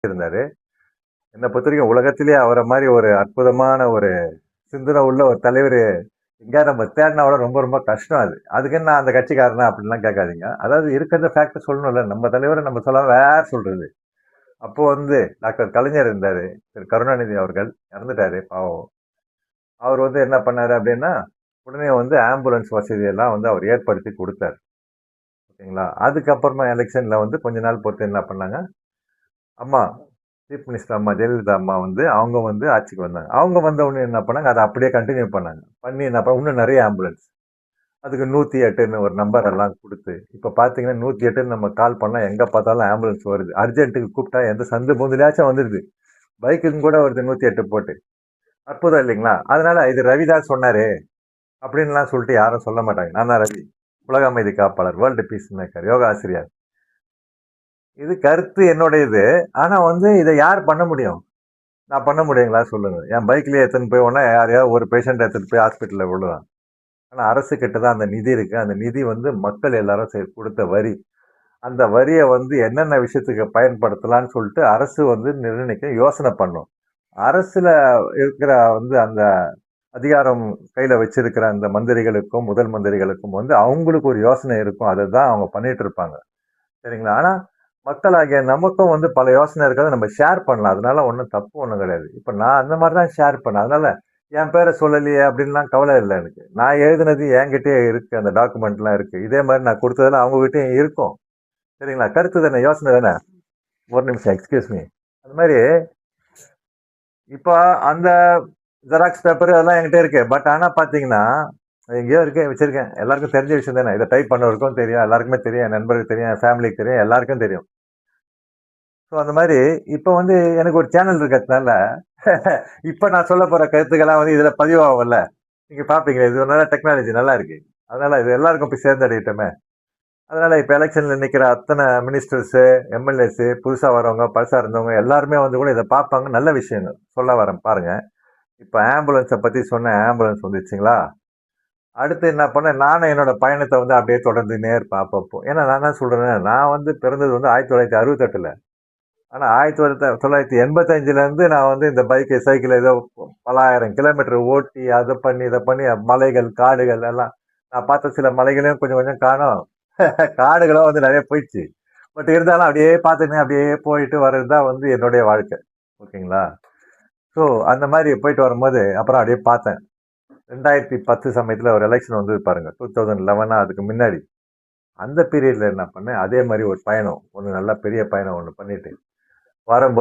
இருந்தாரு. என்ன பொறுத்தவரைக்கும் உலகத்திலேயே அவரை மாதிரி ஒரு அற்புதமான ஒரு சிந்தனை உள்ள ஒரு தலைவர் எங்கேயா நம்ம தேடினா கூட ரொம்ப ரொம்ப கஷ்டம் அது. அதுக்குன்னு நான் அந்த கட்சிக்காரனா அப்படின்லாம் கேட்காதீங்க. அதாவது இருக்கிறத ஃபேக்ட் சொல்லணும்ல. நம்ம தலைவரை நம்ம சொல்லாம வேற சொல்றது. அப்போ வந்து டாக்டர் கலைஞர் இருந்தாரு. திரு கருணாநிதி அவர்கள் இறந்துட்டாரு பாவம். அவர் வந்து என்ன பண்ணாரு அப்படின்னா, உடனே வந்து ஆம்புலன்ஸ் வசதி எல்லாம் வந்து அவர் ஏற்படுத்தி கொடுத்தாரு. ஓகேங்களா? அதுக்கப்புறமா எலெக்ஷன்ல வந்து கொஞ்ச நாள் பொறுத்து என்ன பண்ணாங்க, அம்மா சீஃப் மினிஸ்டர் அம்மா ஜெயலலிதா அம்மா வந்து அவங்க வந்து ஆட்சிக்கு வந்தாங்க. அவங்க வந்த உடனே என்ன பண்ணாங்க, அதை அப்படியே கண்டினியூ பண்ணாங்க. பண்ணி என்ன பண்ண இன்னும் நிறைய ஆம்புலன்ஸ். அதுக்கு 108ன்னு ஒரு நம்பர் எல்லாம் குடுத்து, இப்ப பார்த்தீங்கன்னா 108ன்னு நம்ம கால் பண்ணா எங்க பார்த்தாலும் ஆம்புலன்ஸ் வருது. அர்ஜென்ட்டுக்கு கூப்பிட்டா எந்த சந்து பொந்துலயாச்சும் வந்துருது. பைக்குக்கும் கூட வருது 108 போட்டு. அற்புதம் இல்லைங்களா? அதனால இது ரவிதான் சொன்னாரு அப்படின்லாம் சொல்லிட்டு யாரும் சொல்ல மாட்டாங்க. நான் தான் ரவி. உலக அமைதி காப்பாளர், வேர்ல்டு பீஸ் மேக்கர், யோகா ஆசிரியர். இது கருத்து என்னுடையது. ஆனா வந்து இதை யார் பண்ண முடியும்? நான் பண்ண முடியுங்களா சொல்லுங்க. என் பைக்லயே எடுத்துன்னு போய் உடனே யாரையாவது ஒரு பேஷண்ட் எடுத்துட்டு போய் ஹாஸ்பிட்டல்ல விடலாம். ஆனா அரசு கிட்ட தான் அந்த நிதி இருக்கு. அந்த நிதி வந்து மக்கள் எல்லாரும் கொடுத்த வரி. அந்த வரிய வந்து என்னென்ன விஷயத்துக்கு பயன்படுத்தலாம்னு சொல்லிட்டு அரசு வந்து நிர்ணயிக்க யோசனை பண்ணும். அரசுல இருக்கிற வந்து அந்த அதிகாரம் கையில வச்சிருக்கிற அந்த மந்திரிகளுக்கும் முதல் மந்திரிகளுக்கும் வந்து அவங்களுக்கு ஒரு யோசனை இருக்கும். அதை தான் அவங்க பண்ணிட்டு இருப்பாங்க. சரிங்களா? ஆனா மக்களாகிய நமக்கும் வந்து பல யோசனை இருக்கிறத நம்ம ஷேர் பண்ணலாம். அதனால ஒன்றும் தப்பு ஒன்றும் கிடையாது. இப்ப நான் அந்த மாதிரி தான் ஷேர் பண்ணேன். அதனால என் பேரை சொல்லலையே அப்படின்லாம் கவலை இல்லை எனக்கு. நான் எழுதினது என்கிட்டயே இருக்கு. அந்த டாக்குமெண்ட்லாம் இருக்கு. இதே மாதிரி நான் கொடுத்ததெல்லாம் அவங்க கிட்டயும் இருக்கும். சரிங்களா? கருத்து தானே, யோசனை தானே. ஒரு நிமிஷம் எக்ஸ்கியூஸ் மீ. அந்த மாதிரி இப்போ அந்த ஜெராக்ஸ் பேப்பர் அதெல்லாம் என்கிட்ட இருக்கு. பட் ஆனா பாத்தீங்கன்னா எங்கேயோ இருக்கு வச்சிருக்கேன். எல்லாருக்கும் தெரிஞ்ச விஷயம் தானே. இதை டைப் பண்ணவருக்கும் தெரியும், எல்லாருக்குமே தெரியும், என் நண்பருக்கு தெரியும், என் ஃபேமிலிக்கு தெரியும், எல்லாருக்கும் தெரியும். ஸோ அந்த மாதிரி இப்போ வந்து எனக்கு ஒரு சேனல் இருக்கிறதுனால இப்போ நான் சொல்ல போற கருத்துக்கெல்லாம் வந்து இதுல பதிவாகும்ல. நீங்க பாப்பீங்க, இது ஒரு நல்ல டெக்னாலஜி நல்லா இருக்கு. அதனால இது எல்லாருக்கும் போய் சேர்ந்தடையட்டுமே. அதனால இப்ப எலெக்ஷன்ல நிக்கிற அத்தனை மினிஸ்டர்ஸ், எம்எல்ஏஸ், புதுசா வரவங்க, பழசா இருந்தவங்க எல்லாருமே வந்து கூட இதை பார்ப்பாங்க. நல்ல விஷயங்கள் சொல்ல வரேன் பாருங்க. இப்ப ஆம்புலன்ஸை பத்தி சொன்ன ஆம்புலன்ஸ் வந்துச்சுங்களா? அடுத்து என்ன பண்ண, நானும் என்னோட பயணத்தை வந்து அப்படியே தொடர்ந்துனே இருப்பேன் அப்பப்போ. ஏன்னா நான் என்ன சொல்றேன், நான் வந்து பிறந்தது வந்து 1968ல. ஆனா 1985ல இருந்து நான் வந்து இந்த பைக்கு சைக்கிள் ஏதோ பல ஆயிரம் கிலோமீட்டர் ஓட்டி அதை பண்ணி இதை பண்ணி மலைகள் காடுகள் எல்லாம் நான் பார்த்த சில மலைகளையும் கொஞ்சம் கொஞ்சம் காணோம். காடுகளும் வந்து நிறைய போயிடுச்சு. பட் இருந்தாலும் அப்படியே பார்த்துன்னு அப்படியே போயிட்டு வர்றது தான் வந்து என்னுடைய வாழ்க்கை. ஓகேங்களா? ஸோ அந்த மாதிரி போயிட்டு வரும்போது அப்புறம் அப்படியே பார்த்தேன். 2010 சமயத்துல ஒரு எலெக்ஷன் வந்து பாருங்க. 2011 அதுக்கு முன்னாடி. அந்த பீரியட்ல என்ன பண்ணேன், அதே மாதிரி ஒரு பயணம் ஒன்று, நல்ல பெரிய பயணம் ஒன்று பண்ணிட்டு வரும்போது